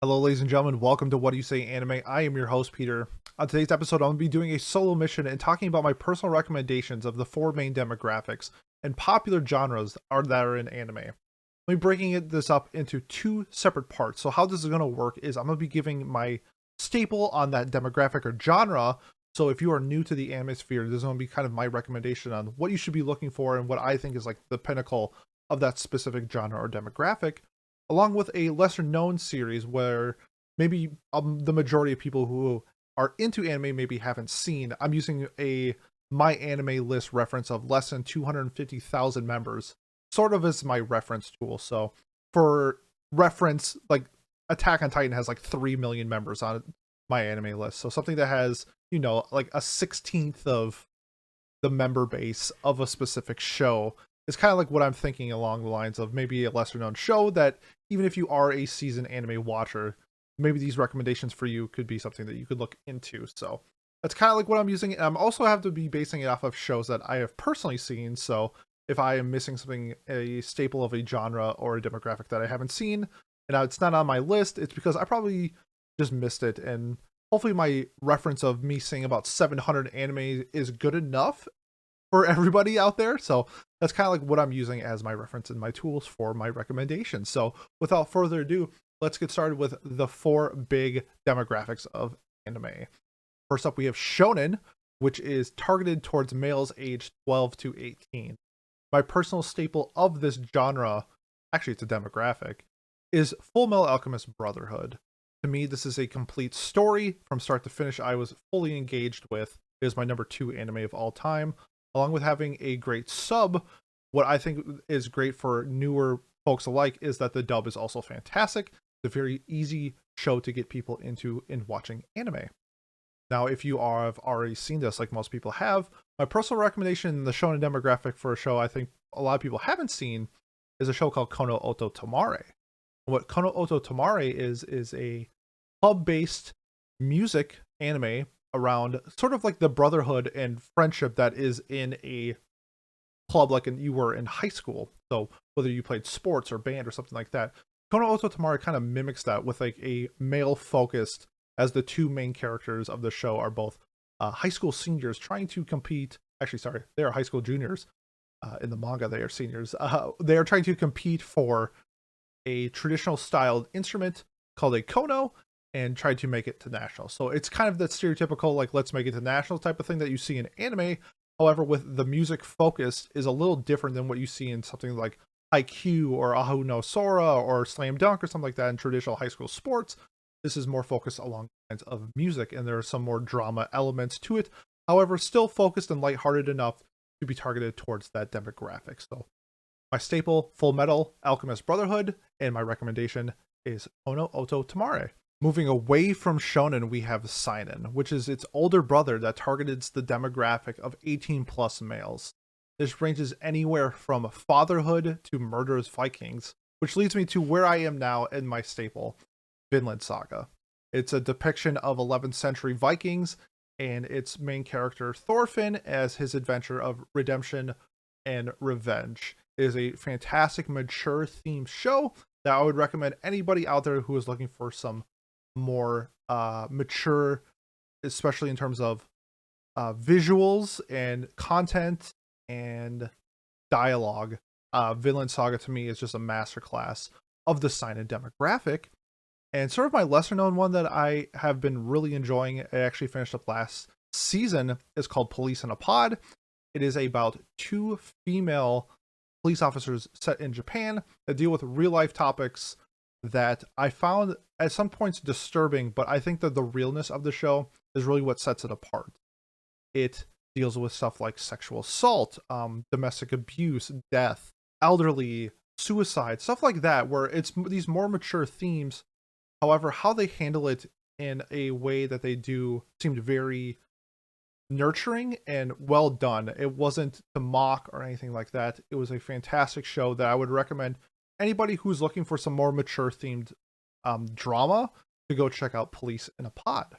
Hello, ladies and gentlemen. Welcome to What Do You Say Anime. I am your host, Peter. On today's episode, I'm going to be doing a solo mission and talking about my personal recommendations of the four main demographics and popular genres that are in anime. I'll be breaking this up into two separate parts. So how this is going to work is I'm going to be giving my staple on that demographic or genre. So if you are new to the anime sphere, this is going to be kind of my recommendation on what you should be looking for and what I think is like the pinnacle of that specific genre or demographic, along with a lesser known series where maybe the majority of people who are into anime maybe haven't seen. I'm using a my anime list reference of less than 250,000 members sort of as my reference tool. So for reference, like Attack on Titan has like 3 million members on my anime list. So something that has, like a 16th of the member base of a specific show is kind of like what I'm thinking along the lines of maybe a lesser known show that even if you are a seasoned anime watcher, maybe these recommendations for you could be something that you could look into. So that's kind of like what I'm using. And I'm also have to be basing it off of shows that I have personally seen. So if I am missing something, a staple of a genre or a demographic that I haven't seen, and it's not on my list, it's because I probably just missed it. And hopefully my reference of me seeing about 700 anime is good enough for everybody out there. So that's kind of like what I'm using as my reference and my tools for my recommendations. So without further ado, let's get started with the four big demographics of anime. First up, we have Shounen, which is targeted towards males aged 12 to 18. My personal staple of this genre, actually it's a demographic, is Full Metal Alchemist Brotherhood. To me, this is a complete story from start to finish. I was fully engaged with. It is my number 2 anime of all time, along with having a great sub. What I think is great for newer folks alike is that the dub is also fantastic. It's a very easy show to get people into in watching anime. Now, if you have already seen this, like most people have, my personal recommendation in the shonen demographic for a show I think a lot of people haven't seen is a show called Kono Oto Tomare. What Kono Oto Tomare is a pub-based music anime around sort of like the brotherhood and friendship that is in a club like you were in high school. So whether you played sports or band or something like that, Kono Oto Tamara kind of mimics that with like a male focused, as the two main characters of the show are both high school seniors trying to compete. Actually, sorry, they are high school juniors. In the manga, they are seniors. They are trying to compete for a traditional styled instrument called a kono and try to make it to national. So it's kind of that stereotypical, like, let's make it to national type of thing that you see in anime. However, with the music focus is a little different than what you see in something like IQ or Ahu no Sora or Slam Dunk or something like that in traditional high school sports. This is more focused along the lines of music, and there are some more drama elements to it. However, still focused and lighthearted enough to be targeted towards that demographic. So my staple, Full Metal Alchemist Brotherhood, and my recommendation is Kono Oto Tamare. Moving away from shonen, we have Seinen, which is its older brother that targets the demographic of 18 plus males. This ranges anywhere from fatherhood to murderous Vikings, which leads me to where I am now in my staple, Vinland Saga. It's a depiction of 11th century Vikings and its main character Thorfinn as his adventure of redemption and revenge. It is a fantastic mature themed show that I would recommend anybody out there who is looking for some more mature, especially in terms of visuals and content and dialogue. Vinland Saga to me is just a masterclass of the Seinen demographic. And sort of my lesser known one that I have been really enjoying, I actually finished up last season, is called Police in a Pod. It is about two female police officers set in Japan that deal with real life topics that I found at some points disturbing, but I think that the realness of the show is really what sets it apart. It deals with stuff like sexual assault, domestic abuse, death, elderly, suicide, stuff like that, where it's these more mature themes. However, how they handle it in a way that they do seemed very nurturing and well done. It wasn't to mock or anything like that. It was a fantastic show that I would recommend anybody who's looking for some more mature themed drama to go check out Police in a Pod.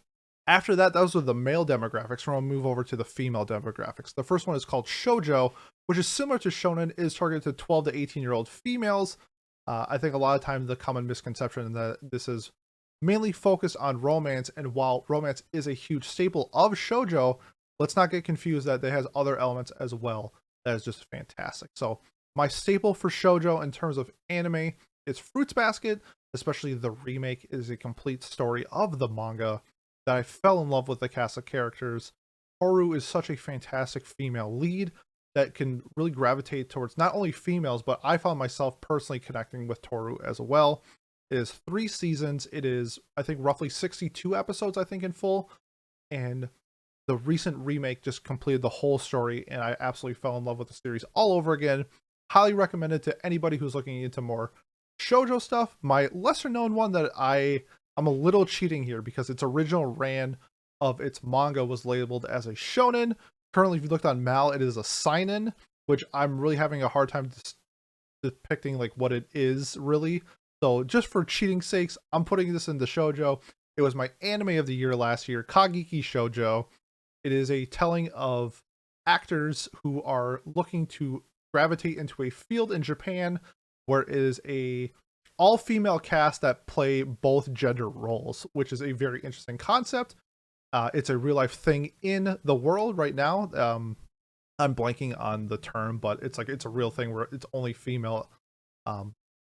After that, those are the male demographics. We're going to move over to the female demographics. The first one is called Shoujo, which is similar to Shonen, is targeted to 12 to 18-year-old females. I think a lot of times the common misconception that this is mainly focused on romance. And while romance is a huge staple of shoujo, let's not get confused that it has other elements as well that is just fantastic. So my staple for shoujo in terms of anime is Fruits Basket, especially the remake is a complete story of the manga that I fell in love with the cast of characters. Toru is such a fantastic female lead that can really gravitate towards not only females, but I found myself personally connecting with Toru as well. It is 3 seasons. It is, I think, roughly 62 episodes, I think, in full. And the recent remake just completed the whole story, and I absolutely fell in love with the series all over again. Highly recommended to anybody who's looking into more shoujo stuff. My lesser known one that I'm a little cheating here because its original ran of its manga was labeled as a shonen. Currently, if you looked on Mal, it is a seinen, which I'm really having a hard time depicting like what it is really. So just for cheating sakes, I'm putting this into shoujo. It was my anime of the year last year, Kageki Shoujo. It is a telling of actors who are looking to gravitate into a field in Japan where it is a all-female cast that play both gender roles, which is a very interesting concept. It's a real-life thing in the world right now. I'm blanking on the term, but it's a real thing where it's only female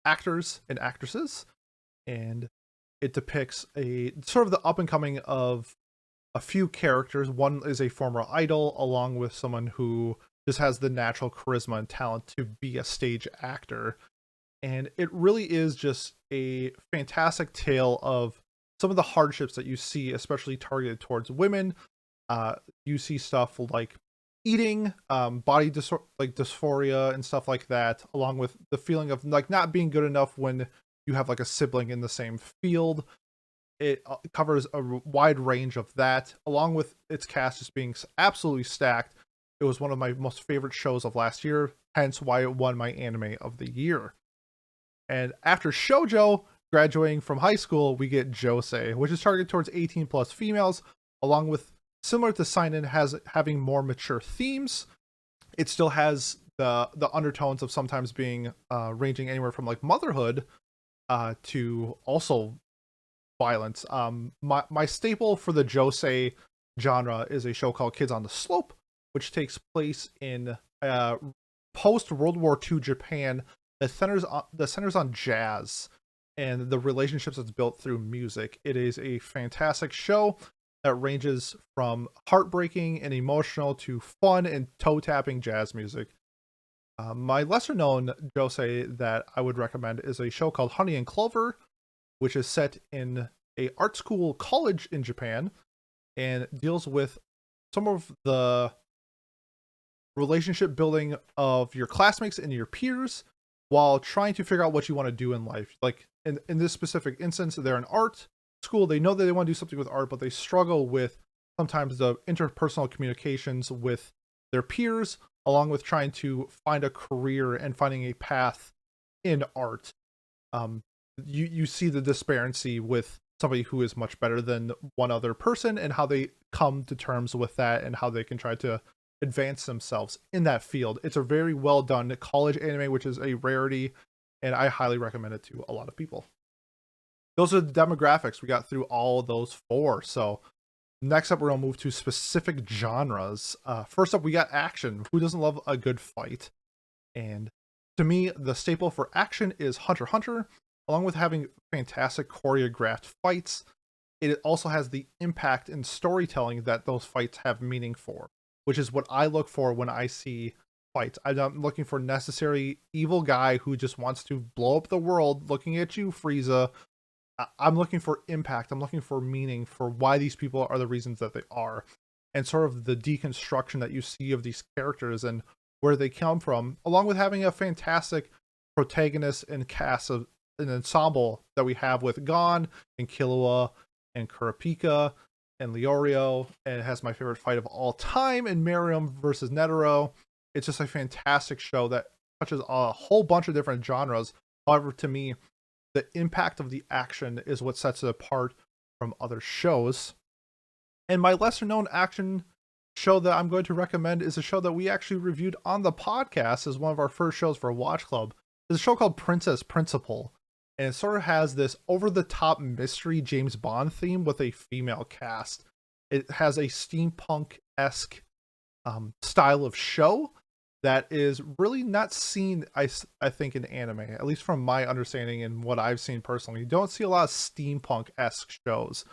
actors and actresses, and it depicts a sort of the up and coming of a few characters. One is a former idol, along with someone who just has the natural charisma and talent to be a stage actor. And it really is just a fantastic tale of some of the hardships that you see, especially targeted towards women. You see stuff like eating, body dysphoria and stuff like that, along with the feeling of like not being good enough when you have like a sibling in the same field. It covers a wide range of that, along with its cast just being absolutely stacked. It was one of my most favorite shows of last year, hence why it won my anime of the year. And after shoujo, graduating from high school, we get Josei, which is targeted towards 18 plus females, along with, similar to Seinen, having more mature themes. It still has the undertones of sometimes being ranging anywhere from like motherhood to also violence. My staple for the Josei genre is a show called Kids on the Slope, which takes place in post World War II Japan that centers on jazz and the relationships that's built through music. It is a fantastic show that ranges from heartbreaking and emotional to fun and toe-tapping jazz music. My lesser known Josei that I would recommend is a show called Honey and Clover, which is set in a art school college in Japan and deals with some of the relationship building of your classmates and your peers while trying to figure out what you want to do in life. Like in this specific instance, they're in art school. They know that they want to do something with art, but they struggle with sometimes the interpersonal communications with their peers, along with trying to find a career and finding a path in art. You see the disparity with somebody who is much better than one other person and how they come to terms with that and how they can try to advance themselves in that field. It's a very well done college anime, which is a rarity, and I highly recommend it to a lot of people. Those are the demographics. We got through all of those 4. So next up, we're going to move to specific genres. First up, we got action. Who doesn't love a good fight? And to me, the staple for action is Hunter x Hunter. Along with having fantastic choreographed fights, it also has the impact and storytelling that those fights have meaning for, which is what I look for when I see fights. I'm not looking for necessary evil guy who just wants to blow up the world. Looking at you, Frieza. I'm looking for impact. I'm looking for meaning for why these people are the reasons that they are, and sort of the deconstruction that you see of these characters and where they come from, along with having a fantastic protagonist and cast of an ensemble that we have with Gon and Killua and Kurapika and Leorio, and it has my favorite fight of all time in Miriam versus Netero. It's just a fantastic show that touches a whole bunch of different genres. However, to me, the impact of the action is what sets it apart from other shows. And my lesser known action show that I'm going to recommend is a show that we actually reviewed on the podcast as one of our first shows for Watch Club. It's a show called Princess Principal. and it sort of has this over-the-top mystery James Bond theme with a female cast. It has a steampunk-esque style of show that is really not seen, I think, in anime, at least from my understanding and what I've seen personally. You don't see a lot of steampunk-esque shows.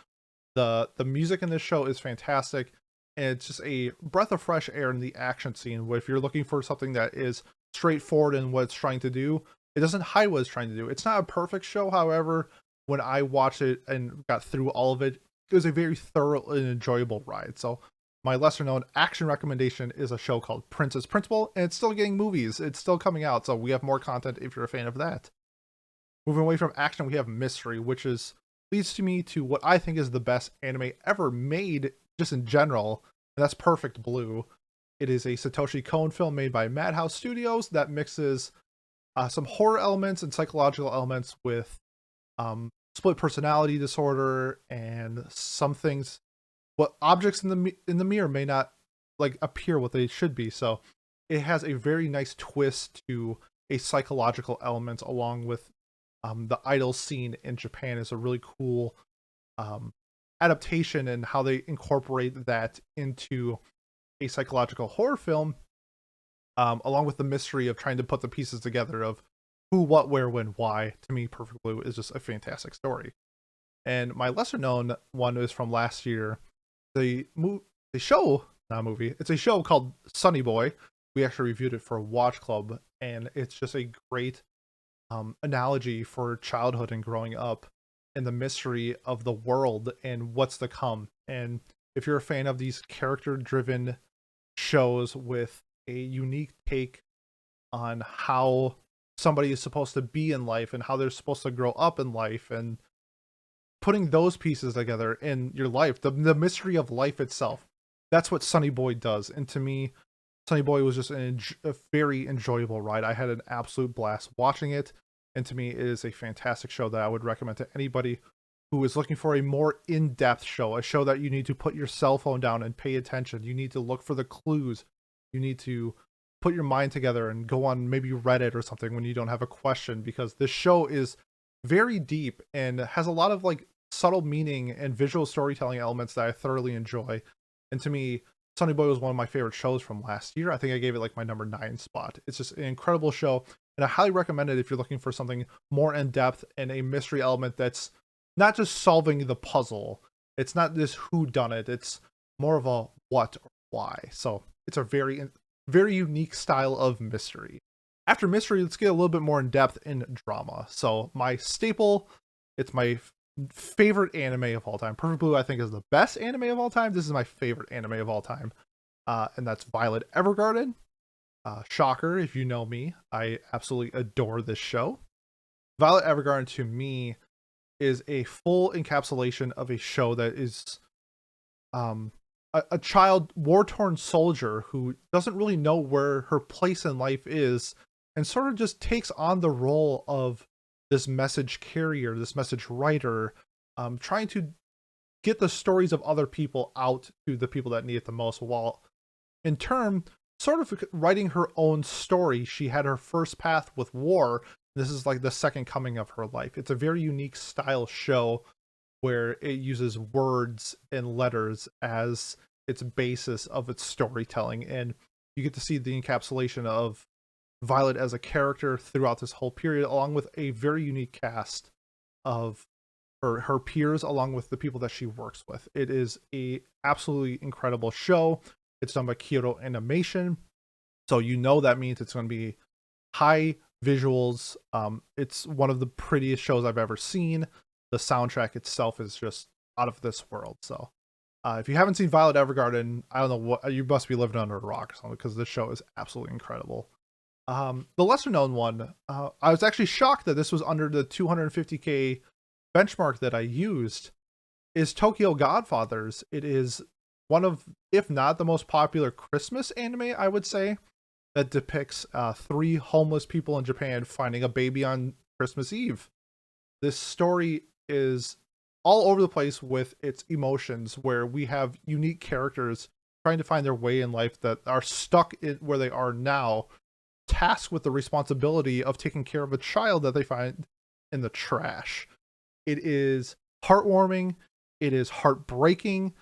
The music in this show is fantastic, and it's just a breath of fresh air in the action scene. Where if you're looking for something that is straightforward in what it's trying to do, it doesn't hide what it's trying to do. It's not a perfect show, however, when I watched it and got through all of it, it was a very thorough and enjoyable ride. So my lesser known action recommendation is a show called Princess Principal, and it's still getting movies. It's still coming out, so we have more content if you're a fan of that. Moving away from action, we have mystery, which is leads to me to what I think is the best anime ever made, just in general, and that's Perfect Blue. It is a Satoshi Kon film made by Madhouse Studios that mixes some horror elements and psychological elements with split personality disorder and some things. What objects in the mirror may not like appear what they should be. So it has a very nice twist to a psychological element, along with the idol scene in Japan is a really cool adaptation, and how they incorporate that into a psychological horror film, along with the mystery of trying to put the pieces together of who, what, where, when, why. To me, Perfect Blue is just a fantastic story. And my lesser known one is from last year. The show, not a movie, it's a show called Sunny Boy. We actually reviewed it for Watch Club, and it's just a great analogy for childhood and growing up and the mystery of the world and what's to come. And if you're a fan of these character driven shows with a unique take on how somebody is supposed to be in life and how they're supposed to grow up in life, and putting those pieces together in your life, the mystery of life itself, that's what Sunny Boy does. And to me, Sunny Boy was just a very enjoyable ride. I had an absolute blast watching it, and to me, it is a fantastic show that I would recommend to anybody who is looking for a more in-depth show, a show that you need to put your cell phone down and pay attention. You need to look for the clues. You need to put your mind together and go on maybe Reddit or something when you don't have a question, because this show is very deep and has a lot of like subtle meaning and visual storytelling elements that I thoroughly enjoy. And to me, Sunny Boy was one of my favorite shows from last year. I think I gave it like my number 9 spot. It's just an incredible show, and I highly recommend it if you're looking for something more in depth and a mystery element that's not just solving the puzzle. It's not this who done it. It's more of a what or why. So it's a very, very unique style of mystery. After mystery, let's get a little bit more in depth in drama. So my staple, it's my favorite anime of all time. Perfect Blue, I think, is the best anime of all time. This is my favorite anime of all time, and that's Violet Evergarden. Shocker, if you know me, I absolutely adore this show. Violet Evergarden, to me, is a full encapsulation of a show that is a child war-torn soldier who doesn't really know where her place in life is, and sort of just takes on the role of this message carrier, this message writer, trying to get the stories of other people out to the people that need it the most, while in turn sort of writing her own story. She had her first path with war. This is like the second coming of her life. It's a very unique style show where it uses words and letters as its basis of its storytelling, and you get to see the encapsulation of Violet as a character throughout this whole period, along with a very unique cast of her peers, along with the people that she works with. It is a absolutely incredible show. It's done by Kyoto Animation, so you know that means it's going to be high visuals. It's one of the prettiest shows I've ever seen. The soundtrack itself is just out of this world. So if you haven't seen Violet Evergarden, I don't know what, you must be living under a rock or something, because this show is absolutely incredible. The lesser known one, I was actually shocked that this was under the 250k benchmark that I used, is Tokyo Godfathers. It is one of, if not the most popular Christmas anime, I would say, that depicts 3 homeless people in Japan finding a baby on Christmas Eve. This story is all over the place with its emotions, where we have unique characters trying to find their way in life that are stuck in where they are now, tasked with the responsibility of taking care of a child that they find in the trash. It is heartwarming, it is heartbreaking,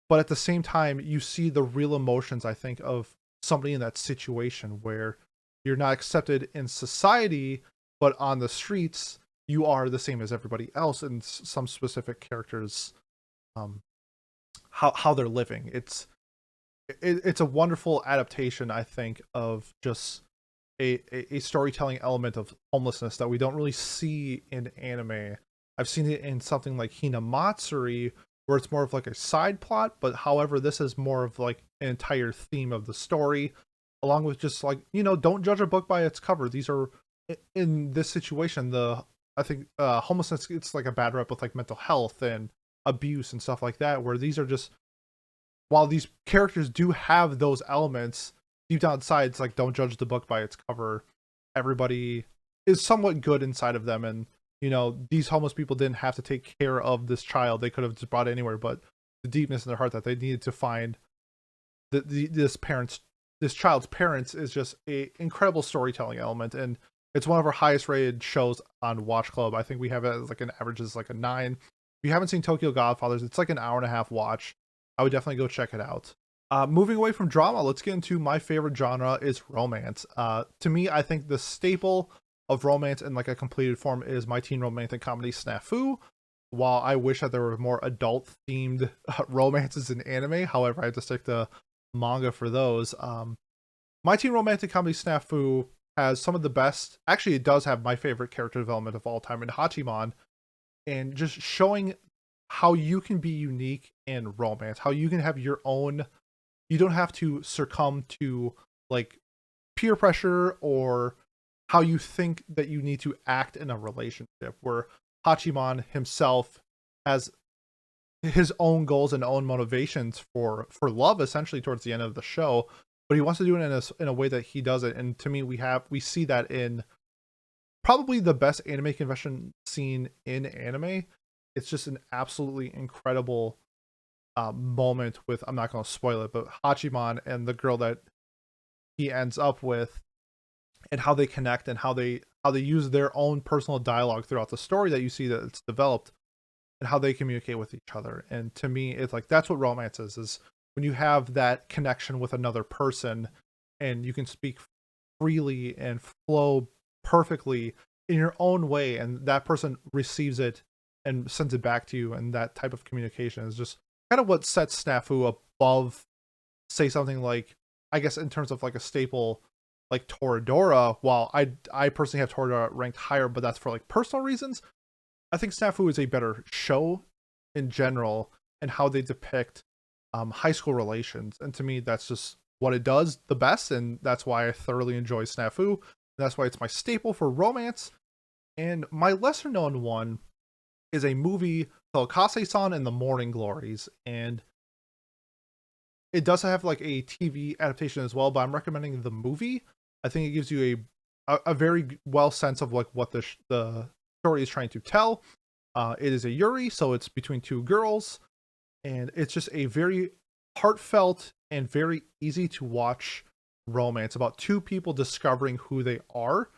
but at the same time, you see the real emotions, I think, of somebody in that situation where you're not accepted in society, but on the streets, you are the same as everybody else in some specific characters, um, how they're living. It's a wonderful adaptation, I think, of just a storytelling element of homelessness that we don't really see in anime. I've seen it in something like Hinamatsuri, where it's more of like a side plot, but however, this is more of like an entire theme of the story, along with just like, don't judge a book by its cover. These are, in this situation, I think homelessness, it's like a bad rep with like mental health and abuse and stuff like that, where these are just, while these characters do have those elements, deep down inside, it's like, don't judge the book by its cover. Everybody is somewhat good inside of them, and these homeless people didn't have to take care of this child. They could have just brought it anywhere, but the deepness in their heart that they needed to find this child's parents is just a incredible storytelling element, and it's one of our highest rated shows on Watch Club. I think we have it as like an average is like a 9. If you haven't seen Tokyo Godfathers, it's like an hour and a half watch. I would definitely go check it out. Moving away from drama, let's get into my favorite genre is romance. To me, I think the staple of romance in like a completed form is my teen romantic comedy Snafu. While I wish that there were more adult themed romances in anime, however, I have to stick to manga for those. My teen romantic comedy Snafu has some of the best. Actually, it does have my favorite character development of all time in Hachiman, and just showing how you can be unique in romance, how you can have your own. You don't have to succumb to like peer pressure or how you think that you need to act in a relationship, where Hachiman himself has his own goals and own motivations for love, essentially towards the end of the show, but he wants to do it in a way that he does it. And to me, we see that in probably the best anime convention scene in anime. It's just an absolutely incredible moment with, I'm not going to spoil it, but Hachiman and the girl that he ends up with, and how they connect, and how they use their own personal dialogue throughout the story that you see that it's developed, and how they communicate with each other. And to me, it's like, that's what romance is when you have that connection with another person, and you can speak freely and flow perfectly in your own way, and that person receives it and sends it back to you. And that type of communication is just kind of what sets Snafu above, say, something like, I guess in terms of like a staple like Toradora. While I personally have Toradora ranked higher, but that's for like personal reasons, I think Snafu is a better show in general, and how they depict high school relations. And to me, that's just what it does the best, and that's why I thoroughly enjoy Snafu. And that's why it's my staple for romance. And my lesser known one is a movie called Kase-San and the Morning Glories, and it does have like a TV adaptation as well, but I'm recommending the movie. I think it gives you a very well sense of like what the story is trying to tell. It is a Yuri, so it's between two girls, and it's just a very heartfelt and very easy to watch romance about two people discovering who they are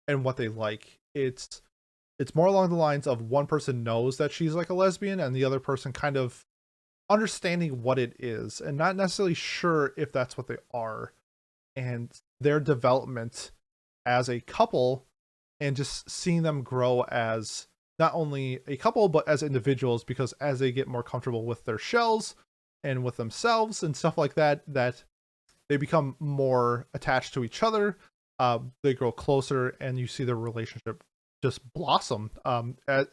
and what they like. It's more along the lines of one person knows that she's like a lesbian, and the other person kind of understanding what it is and not necessarily sure if that's what they are, and their development as a couple, and just seeing them grow as not only a couple but as individuals, because as they get more comfortable with their shells and with themselves and stuff like that, that they become more attached to each other. They grow closer, and you see their relationship just blossom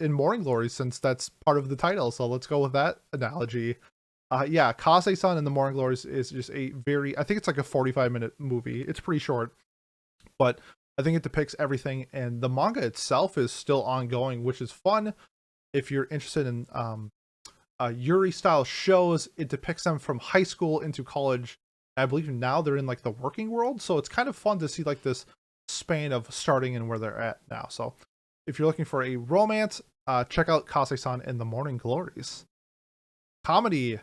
in Morning Glory, since that's part of the title. So let's go with that analogy. Yeah, Kase-san in the Morning Glories is just a very, I think it's like a 45-minute movie. It's pretty short, but I think it depicts everything, and the manga itself is still ongoing, which is fun if you're interested in Yuri style shows. It depicts them from high school into college. I believe now they're in like the working world, so it's kind of fun to see like this span of starting and where they're at now. So if you're looking for a romance, check out Kase-san in the Morning Glories. Comedy,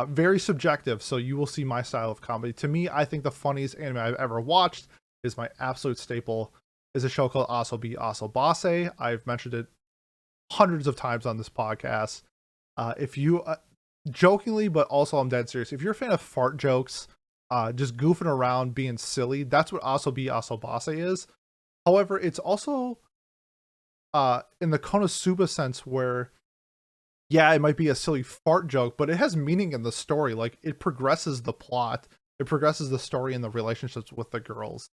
very subjective, so you will see my style of comedy. To me, I think the funniest anime I've ever watched is my absolute staple, is a show called Asobi Asobase. I've mentioned it hundreds of times on this podcast. If you jokingly, but also I'm dead serious. If you're a fan of fart jokes, just goofing around, being silly, that's what Asobi Asobase is. However, it's also in the Konosuba sense where, yeah, it might be a silly fart joke, but it has meaning in the story. Like, it progresses the plot, it progresses the story and the relationships with the girls.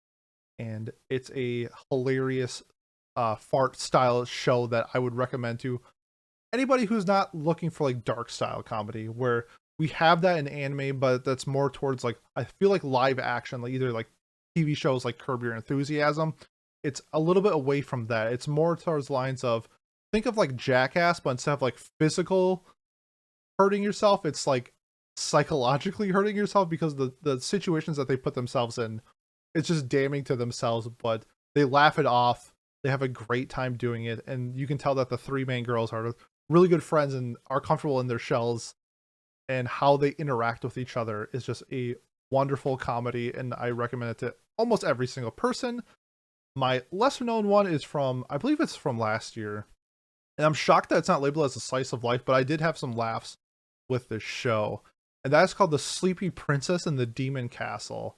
And it's a hilarious fart style show that I would recommend to anybody who's not looking for like dark style comedy, where we have that in anime, but that's more towards like, I feel like live action, like either like TV shows like Curb Your Enthusiasm. It's a little bit away from that. It's more towards lines of, think of like Jackass, but instead of like physical hurting yourself, it's like psychologically hurting yourself, because the situations that they put themselves in, it's just damning to themselves, but they laugh it off. They have a great time doing it, and you can tell that the three main girls are really good friends and are comfortable in their shells, and how they interact with each other is just a wonderful comedy, and I recommend it to almost every single person. My lesser known one is from, I believe it's from last year, and I'm shocked that it's not labeled as a slice of life, but I did have some laughs with this show, and that is called The Sleepy Princess in the Demon Castle.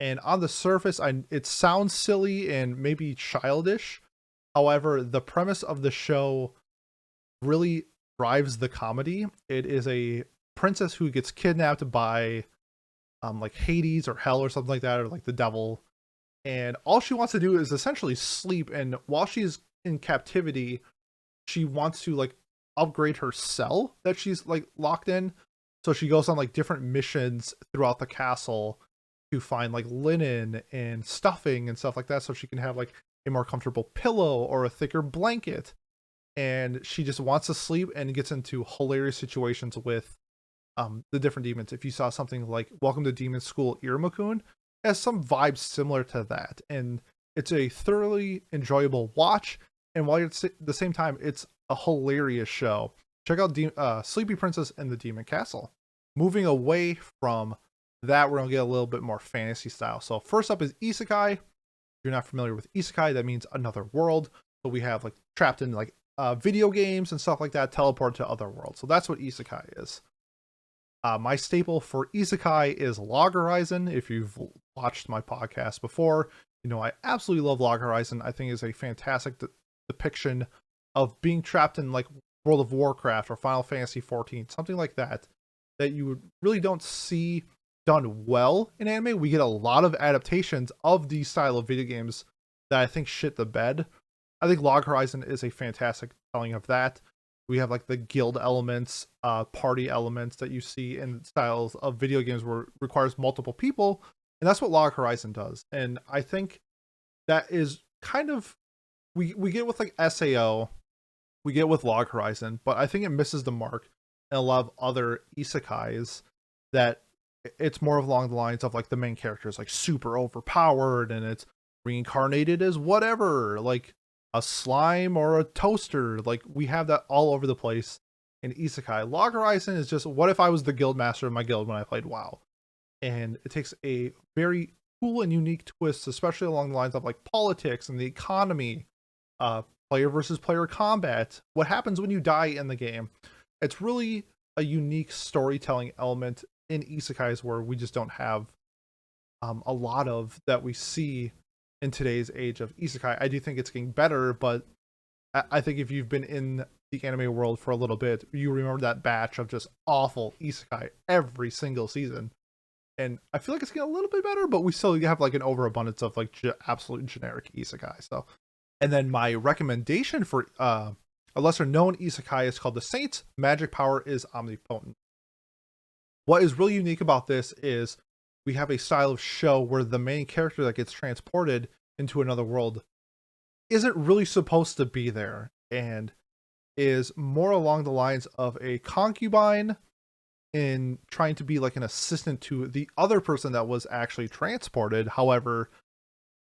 And on the surface, it sounds silly and maybe childish. However, the premise of the show really drives the comedy. It is a princess who gets kidnapped by like Hades or Hell or something like that, or like the devil. And all she wants to do is essentially sleep. And while she's in captivity, she wants to like upgrade her cell that she's like locked in. So she goes on like different missions throughout the castle to find like linen and stuffing and stuff like that, so she can have like a more comfortable pillow or a thicker blanket. And she just wants to sleep and gets into hilarious situations with the different demons. If you saw something like Welcome to Demon School Iruma-kun, it has some vibes similar to that, and it's a thoroughly enjoyable watch. And while you're at the same time, it's a hilarious show. Check out Sleepy Princess and the Demon Castle. Moving away from that, we're gonna get a little bit more fantasy style. So first up is Isekai. If you're not familiar with Isekai, that means another world. So we have like trapped in like video games and stuff like that, teleport to other worlds. So that's what Isekai is. My staple for Isekai is Log Horizon. If you've watched my podcast before, you know I absolutely love Log Horizon. I think it's a fantastic depiction of being trapped in like World of Warcraft or Final Fantasy 14, something like that, that you really don't see done well in anime. We get a lot of adaptations of these style of video games that I think shit the bed. I think Log Horizon is a fantastic telling of that. We have like the guild elements, party elements that you see in styles of video games where it requires multiple people, and that's what Log Horizon does. And I think that is kind of, we get with like SAO, we get with Log Horizon, but I think it misses the mark in a lot of other isekais, that it's more along the lines of like the main character is like super overpowered and it's reincarnated as whatever, like a slime or a toaster. Like we have that all over the place in Isekai. Log Horizon is just, what if I was the guild master of my guild when I played WoW? And it takes a very cool and unique twist, especially along the lines of like politics and the economy, player versus player combat, what happens when you die in the game. It's really a unique storytelling element in isekais where we just don't have a lot of that we see in today's age of isekai. I do think it's getting better, but I think if you've been in the anime world for a little bit, you remember that batch of just awful isekai every single season. And I feel like it's getting a little bit better, but we still have like an overabundance of like absolute generic isekai. So, and then my recommendation for a lesser known isekai is called The Saints. Magic power is omnipotent. What is really unique about this is we have a style of show where the main character that gets transported into another world isn't really supposed to be there, and is more along the lines of a concubine in trying to be like an assistant to the other person that was actually transported. However,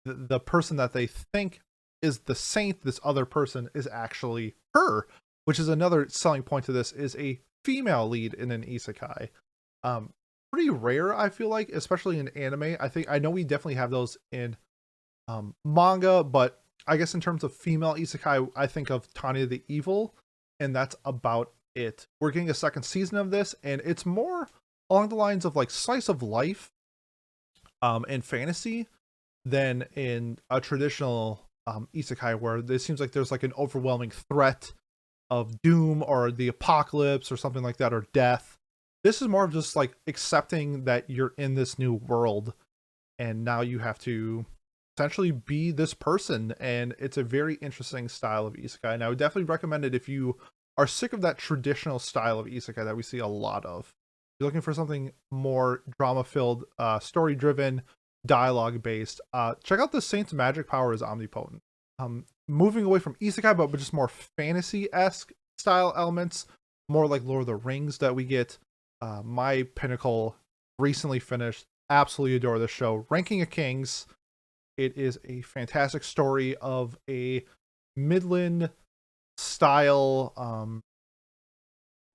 the person that they think is the saint, this other person, is actually her, which is another selling point to this, is a female lead in an isekai. Pretty rare, I feel like, especially in anime. I know we definitely have those in manga, but I guess in terms of female isekai, I think of Tanya the Evil, and that's about it. We're getting a second season of this, and it's more along the lines of like slice of life and fantasy than in a traditional isekai where it seems like there's like an overwhelming threat of doom or the apocalypse or something like that, or death. This is more of just like accepting that you're in this new world and now you have to essentially be this person, and it's a very interesting style of isekai, and I would definitely recommend it if you are sick of that traditional style of isekai that we see a lot of. If you're looking for something more drama filled, story driven, dialogue based, check out the Saint's magic power is omnipotent. Moving away from isekai but just more fantasy-esque style elements, more like Lord of the Rings that we get. My pinnacle recently finished, absolutely adore this show, Ranking of Kings. It is a fantastic story of a Midland style,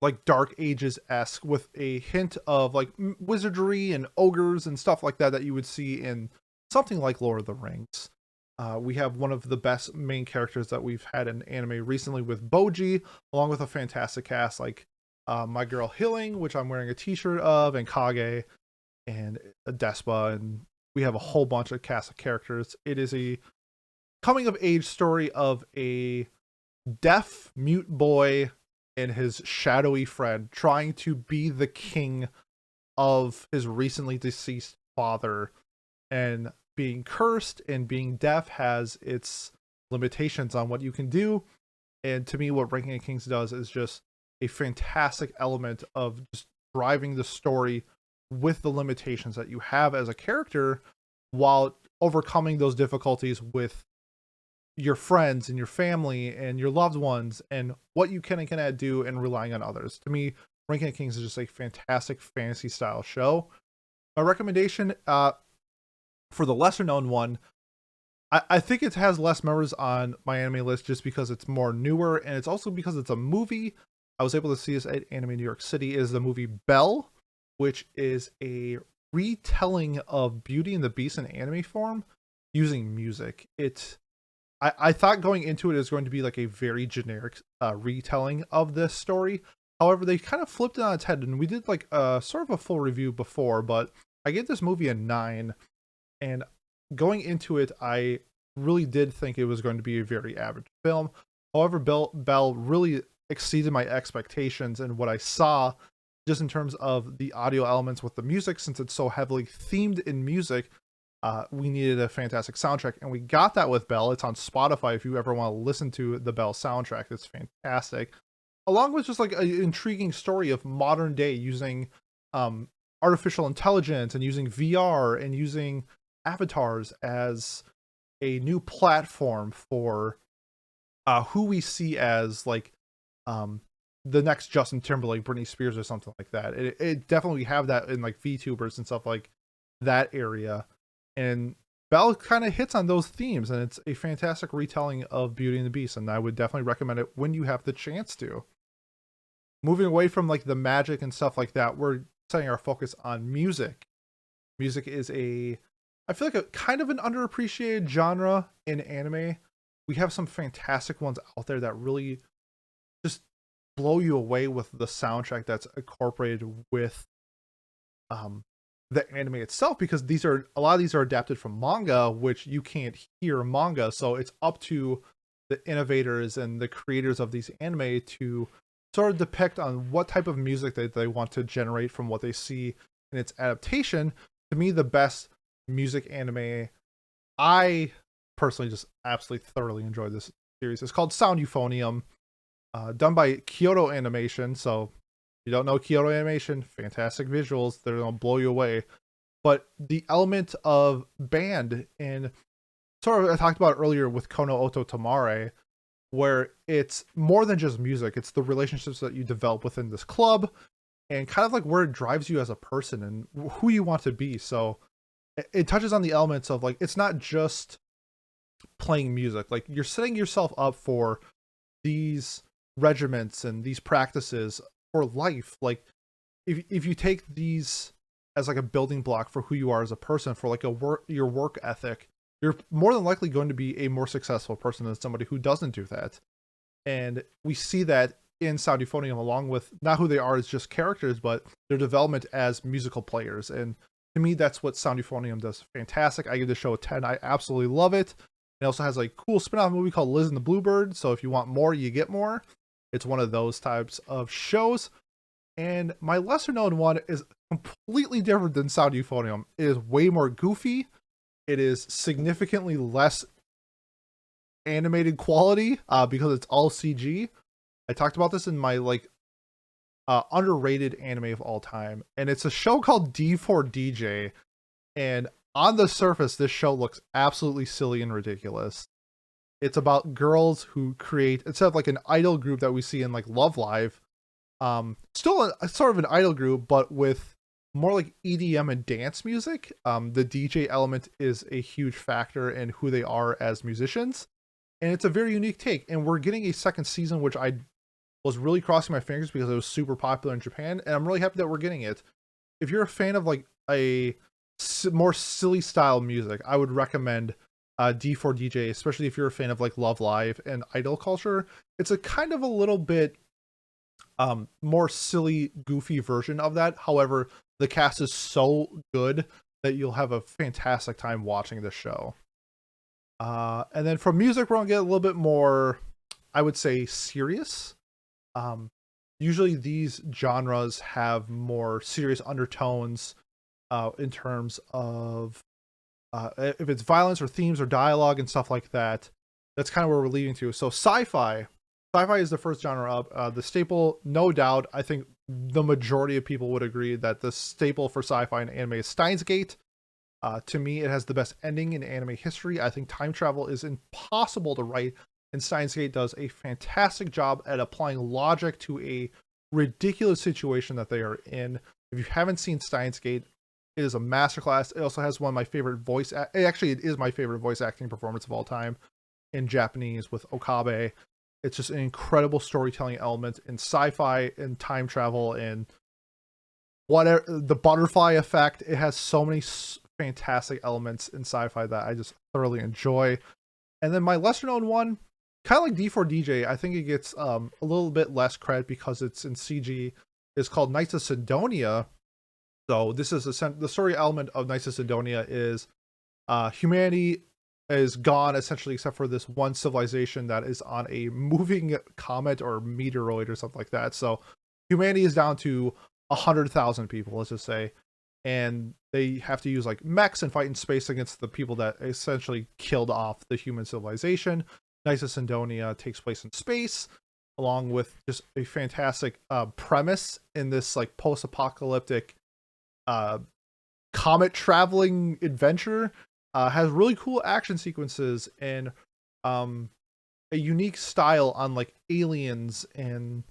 like Dark Ages-esque, with a hint of like wizardry and ogres and stuff like that that you would see in something like Lord of the Rings. We have one of the best main characters that we've had in anime recently with Boji, along with a fantastic cast like my girl Hilling, which I'm wearing a t-shirt of, and Kage, and Despa, and we have a whole bunch of cast of characters. It is a coming of age story of a deaf mute boy and his shadowy friend trying to be the king of his recently deceased father, and being cursed and being deaf has its limitations on what you can do. And to me, what Ranking of Kings does is just a fantastic element of just driving the story with the limitations that you have as a character, while overcoming those difficulties with your friends and your family and your loved ones, and what you can and cannot do, and relying on others. To me, Ranking of Kings is just a fantastic fantasy style show. My recommendation, for the lesser known one, I think it has less members on my anime list just because it's more newer, and it's also because it's a movie. I was able to see this at Anime New York City. Is the movie Belle, which is a retelling of Beauty and the Beast in anime form using music. I thought going into it is going to be like a very generic retelling of this story. However, they kind of flipped it on its head, and we did like sort of a full review before, but I gave this movie a 9, and going into it, I really did think it was going to be a very average film. However, Belle really exceeded my expectations and what I saw, just in terms of the audio elements with the music. Since it's so heavily themed in music, we needed a fantastic soundtrack, and we got that with Belle. It's on Spotify if you ever want to listen to the Belle soundtrack. It's fantastic, along with just like an intriguing story of modern day using artificial intelligence and using VR and using avatars as a new platform for who we see as like the next Justin Timberlake, Britney Spears, or something like that. It definitely have that in like VTubers and stuff like that area, and Belle kind of hits on those themes, and it's a fantastic retelling of Beauty and the Beast, and I would definitely recommend it when you have the chance to. Moving away from like the magic and stuff like that, we're setting our focus on music. Music is I feel like a kind of an underappreciated genre in anime. We have some fantastic ones out there that really just blow you away with the soundtrack that's incorporated with the anime itself, because a lot of these are adapted from manga, which you can't hear manga, so it's up to the innovators and the creators of these anime to sort of depict on what type of music that they want to generate from what they see in its adaptation. To me, the best music anime I personally just absolutely thoroughly enjoyed this series. It's called Sound Euphonium, done by Kyoto Animation. So if you don't know Kyoto Animation, fantastic visuals, they're gonna blow you away. But the element of band, and sort of I talked about earlier with Kono Oto Tamare, where it's more than just music, it's the relationships that you develop within this club, and kind of like where it drives you as a person and who you want to be. So it touches on the elements of like, it's not just playing music, like you're setting yourself up for these regiments and these practices for life. Like if you take these as like a building block for who you are as a person, for like your work ethic, you're more than likely going to be a more successful person than somebody who doesn't do that. And we see that in Sound Euphonium, along with not who they are as just characters, but their development as musical players. And to me, that's what Sound Euphonium does fantastic. I give the show a 10. I absolutely love it. It also has a cool spin-off movie called Liz and the Bluebird. So if you want more, you get more. It's one of those types of shows. And my lesser known one is completely different than Sound Euphonium. It is way more goofy. It is significantly less animated quality because it's all CG. I talked about this in my underrated anime of all time, and it's a show called D4DJ. And on the surface, this show looks absolutely silly and ridiculous. It's about girls who create, instead of like an idol group that we see in like Love Live, still a sort of an idol group, but with more like EDM and dance music. The DJ element is a huge factor in who they are as musicians, and it's a very unique take. And we're getting a second season, which I was really crossing my fingers because it was super popular in Japan, and I'm really happy that we're getting it. If you're a fan of like a more silly style music, I would recommend D4DJ, especially if you're a fan of like Love Live and idol culture. It's a kind of a little bit more silly, goofy version of that. However, the cast is so good that you'll have a fantastic time watching this show. And then from music, we're gonna get a little bit more, I would say, serious. Usually these genres have more serious undertones in terms of if it's violence or themes or dialogue and stuff like that. That's kind of where we're leading to. So sci-fi is the first genre up. The staple, no doubt, I think the majority of people would agree that the staple for sci-fi and anime is Steins Gate. To me, it has the best ending in anime history. I think time travel is impossible to write, and Steins Gate does a fantastic job at applying logic to a ridiculous situation that they are in. If you haven't seen Steins Gate, it is a masterclass. It also has one of my favorite it is my favorite voice acting performance of all time in Japanese with Okabe. It's just an incredible storytelling element in sci-fi and time travel and whatever, the butterfly effect. It has so many fantastic elements in sci-fi that I just thoroughly enjoy. And then my lesser known one, kind of like D4DJ, I think it gets a little bit less credit because it's in CG, is called Knights of Sidonia. So this is the story element of Knights of Sidonia is humanity is gone essentially except for this one civilization that is on a moving comet or meteoroid or something like that. So humanity is down to 100,000 people, let's just say, and they have to use like mechs and fight in space against the people that essentially killed off the human civilization. Knights of Sidonia takes place in space, along with just a fantastic premise in this like post-apocalyptic comet traveling adventure. Has really cool action sequences and a unique style on like aliens and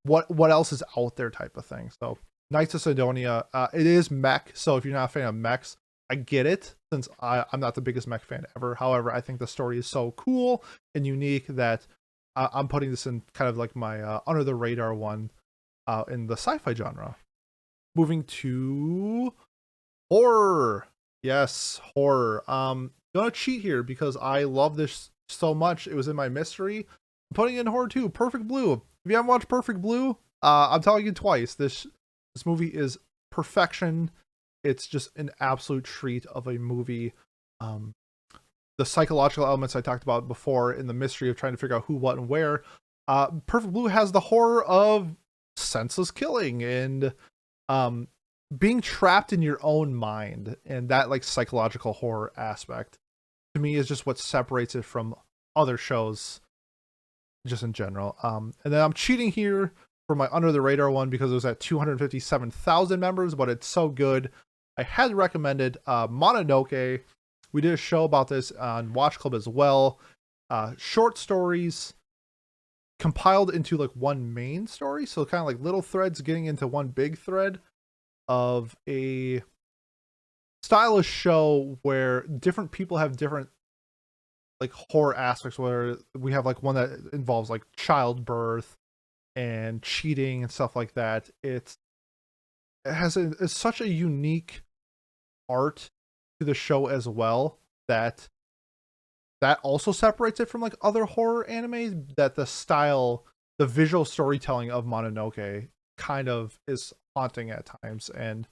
what else is out there type of thing. So Knights of Sidonia, it is mech, so if you're not a fan of mechs, I get it, since I'm not the biggest mech fan ever. However, I think the story is so cool and unique that I'm putting this in kind of like my under the radar one in the sci-fi genre. Moving to horror. Yes, horror. Gonna cheat here because I love this so much. It was in my mystery. I'm putting in horror too. Perfect Blue. If you haven't watched Perfect Blue, I'm telling you twice. This movie is perfection. It's just an absolute treat of a movie. The psychological elements I talked about before in the mystery of trying to figure out who, what, and where. Perfect Blue has the horror of senseless killing and being trapped in your own mind, and that like psychological horror aspect to me is just what separates it from other shows just in general. And then I'm cheating here for my under the radar one because it was at 257,000 members, but it's so good I had recommended Mononoke. We did a show about this on Watch Club as well. Short stories compiled into like one main story, so kind of like little threads getting into one big thread of a stylish show where different people have different like horror aspects, where we have like one that involves like childbirth and cheating and stuff like that. It's such a unique art to the show as well. that also separates it from like other horror anime, that the style, the visual storytelling of Mononoke kind of is haunting at times. And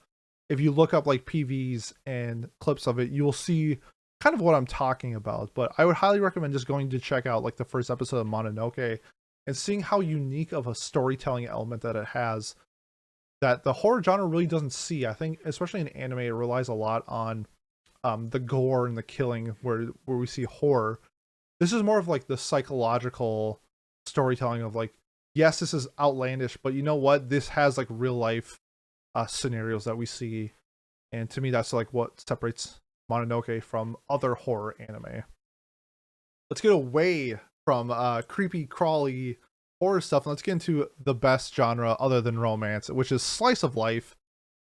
if you look up like PVs and clips of it, you will see kind of what I'm talking about. But I would highly recommend just going to check out like the first episode of Mononoke and seeing how unique of a storytelling element that it has, that the horror genre really doesn't see. I think especially in anime, it relies a lot on the gore and the killing where we see horror. This is more of like the psychological storytelling of like, yes, this is outlandish, but you know what? This has like real life scenarios that we see. And to me, that's like what separates Mononoke from other horror anime. Let's get away from creepy, crawly horror stuff and let's get into the best genre other than romance, which is slice of life.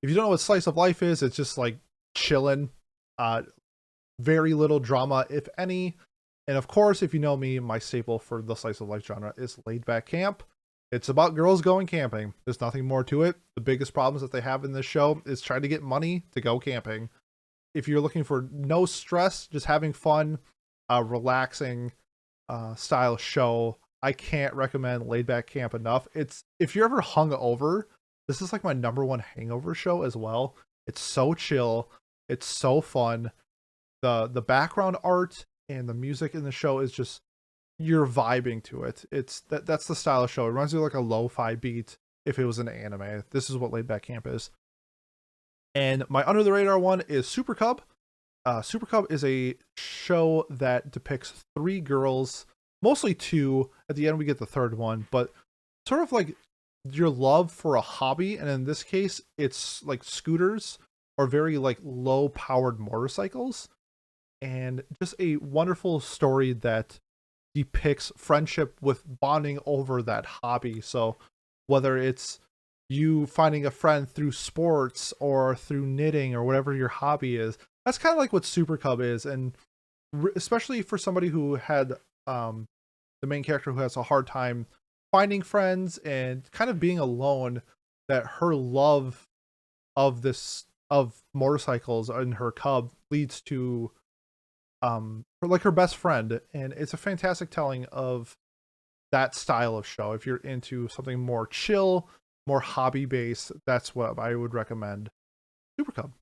If you don't know what slice of life is, it's just like chilling, very little drama, if any. And of course, if you know me, my staple for the slice of life genre is laid back camp. It's about girls going camping. There's nothing more to it. The biggest problems that they have in this show is trying to get money to go camping. If you're looking for no stress, just having fun, relaxing style show, I can't recommend Laid Back Camp enough. It's, if you're ever hung over, this is like my number one hangover show as well. It's so chill. It's so fun. The background art and the music in the show is just, you're vibing to it. It's that's the style of show. It reminds me of like a lo-fi beat if it was an anime. This is what Laid Back Camp is. And my under the radar one is Super Cub. Super Cub is a show that depicts three girls, mostly two. At the end, we get the third one, but sort of like your love for a hobby. And in this case, it's like scooters or very like low powered motorcycles. And just a wonderful story that depicts friendship with bonding over that hobby. So whether it's you finding a friend through sports or through knitting or whatever your hobby is, that's kind of like what Super Cub is. And especially for somebody who had the main character who has a hard time finding friends and kind of being alone, that her love of motorcycles and her cub leads to like her best friend. And it's a fantastic telling of that style of show. If you're into something more chill, more hobby based, that's what I would recommend Super Cub.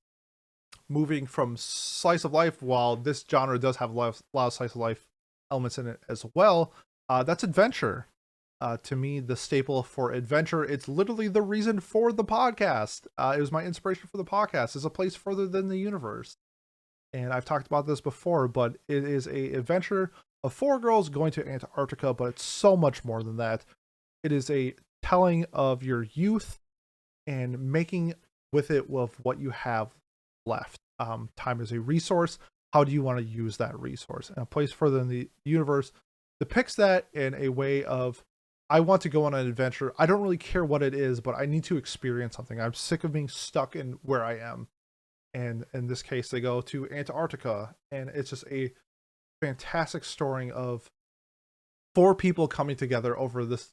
Moving from slice of life, while this genre does have a lot of slice of life elements in it as well, that's adventure. To me, the staple for adventure, it's literally the reason for the podcast. It was my inspiration for the podcast. Is a place further than the universe. And I've talked about this before, but it is a adventure of four girls going to Antarctica, but it's so much more than that. It is a telling of your youth and making with it with what you have left. Time is a resource. How do you want to use that resource? And a place further in the universe depicts that in a way of, I want to go on an adventure. I don't really care what it is, but I need to experience something. I'm sick of being stuck in where I am. And in this case, they go to Antarctica, and it's just a fantastic story of four people coming together over this,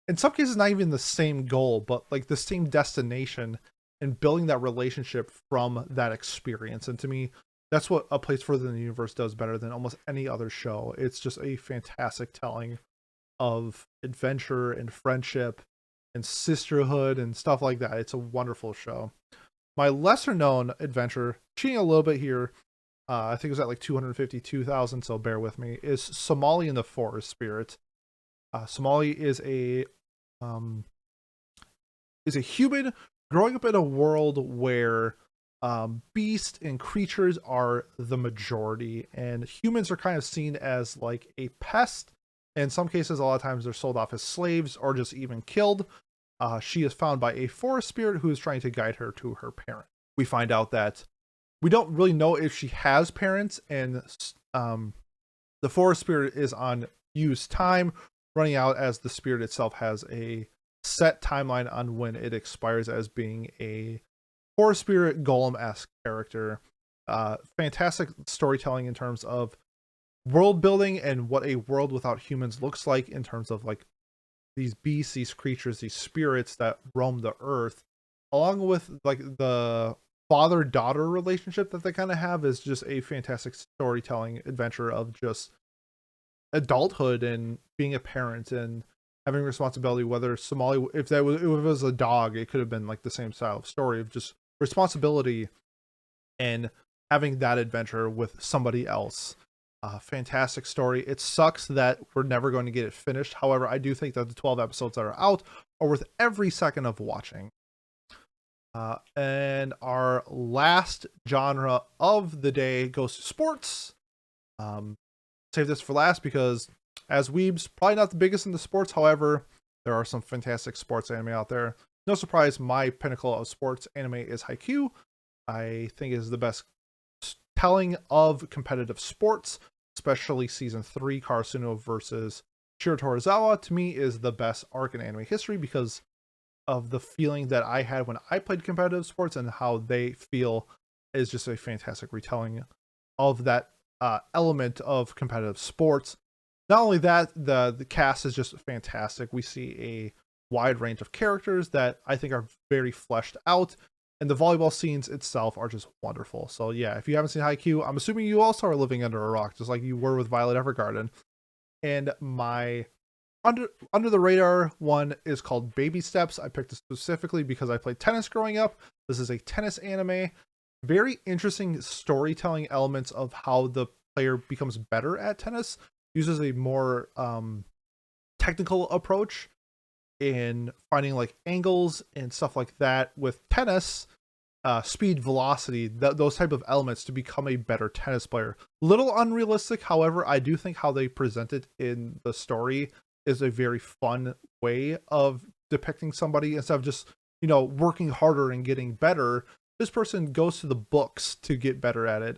in some cases not even the same goal, but like the same destination, and building that relationship from that experience. And to me, that's what A Place Further in the Universe does better than almost any other show. It's just a fantastic telling of adventure and friendship and sisterhood and stuff like that. It's a wonderful show. My lesser known adventure, cheating a little bit here, I think it was at like 252,000, so bear with me, is Somali and the Forest Spirit. Somali is a human growing up in a world where beasts and creatures are the majority, and humans are kind of seen as like a pest. In some cases, a lot of times they're sold off as slaves or just even killed. She is found by a forest spirit who is trying to guide her to her parent. We find out that we don't really know if she has parents, and the forest spirit is on used time, running out, as the spirit itself has a set timeline on when it expires as being a forest spirit golem-esque character. Fantastic storytelling in terms of world building and what a world without humans looks like, in terms of like these beasts, these creatures, these spirits that roam the earth, along with like the father-daughter relationship that they kind of have is just a fantastic storytelling adventure of just adulthood and being a parent and having responsibility. Whether Somali, if it was a dog, it could have been like the same style of story of just responsibility and having that adventure with somebody else. Fantastic story. It sucks that we're never going to get it finished. However, I do think that the 12 episodes that are out are worth every second of watching. And our last genre of the day goes to sports. Save this for last because, as weebs, probably not the biggest in the sports. However, there are some fantastic sports anime out there. No surprise, my pinnacle of sports anime is Haikyuu. I think it is the best telling of competitive sports, especially season 3, Karasuno versus Shiratorizawa. To me, is the best arc in anime history because of the feeling that I had when I played competitive sports and how they feel is just a fantastic retelling of that element of competitive sports. Not only that, the cast is just fantastic. We see a wide range of characters that I think are very fleshed out, and the volleyball scenes itself are just wonderful. So yeah, if you haven't seen Haikyuu, I'm assuming you also are living under a rock, just like you were with Violet Evergarden. And my under the radar one is called Baby Steps. I picked it specifically because I played tennis growing up. This is a tennis anime. Very interesting storytelling elements of how the player becomes better at tennis. Uses a more technical approach in finding like angles and stuff like that with tennis. Speed, velocity, those type of elements to become a better tennis player. Little unrealistic, however, I do think how they present it in the story is a very fun way of depicting somebody instead of just, working harder and getting better. This person goes to the books to get better at it.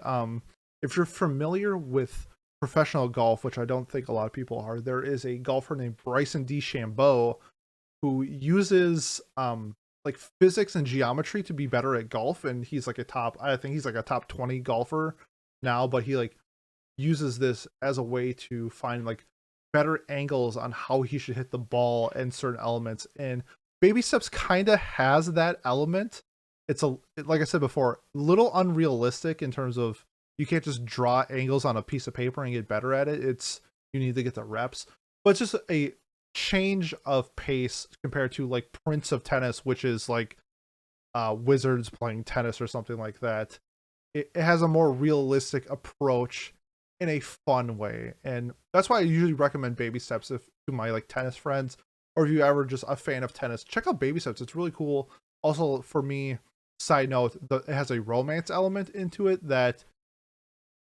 If you're familiar with professional golf, which I don't think a lot of people are, there is a golfer named Bryson DeChambeau who uses like physics and geometry to be better at golf, and he's like I think he's like a top 20 golfer now, but he like uses this as a way to find like better angles on how he should hit the ball and certain elements. And Baby Steps kind of has that element. It's like I said before, little unrealistic in terms of you can't just draw angles on a piece of paper and get better at it. You need to get the reps, but it's just a change of pace compared to like Prince of Tennis, which is like wizards playing tennis or something like that. It has a more realistic approach in a fun way, and that's why I usually recommend Baby Steps to my like tennis friends, or if you ever just a fan of tennis, check out Baby Steps. It's really cool. Also, for me, side note, it has a romance element into it that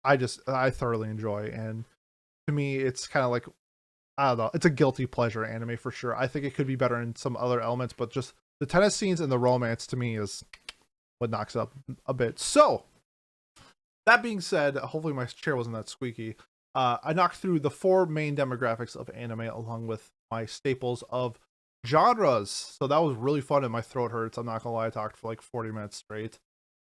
I thoroughly enjoy, and to me, it's kind of like, I don't know, it's a guilty pleasure anime for sure. I think it could be better in some other elements, but just the tennis scenes and the romance to me is what knocks it up a bit. So, that being said, hopefully my chair wasn't that squeaky. I knocked through the 4 main demographics of anime along with my staples of genres. So that was really fun and my throat hurts. I'm not gonna lie, I talked for like 40 minutes straight.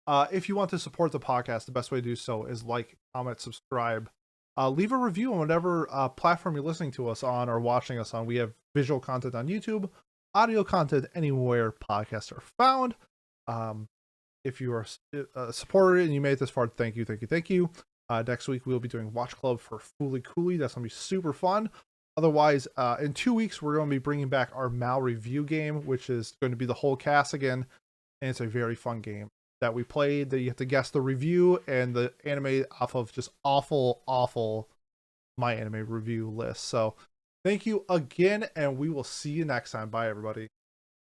If you want to support the podcast, the best way to do so is like, comment, subscribe. Leave a review on whatever platform you're listening to us on or watching us on. We have visual content on YouTube, audio content anywhere podcasts are found. If you are a supporter and you made it this far, thank you, thank you, thank you. Next week, we'll be doing Watch Club for Fooly Cooley. That's going to be super fun. Otherwise, in 2 weeks, we're going to be bringing back our Mal review game, which is going to be the whole cast again. And it's a very fun game that we played that you have to guess the review and the anime off of just awful My Anime review list. So thank you again, and we will see you next time. Bye, everybody.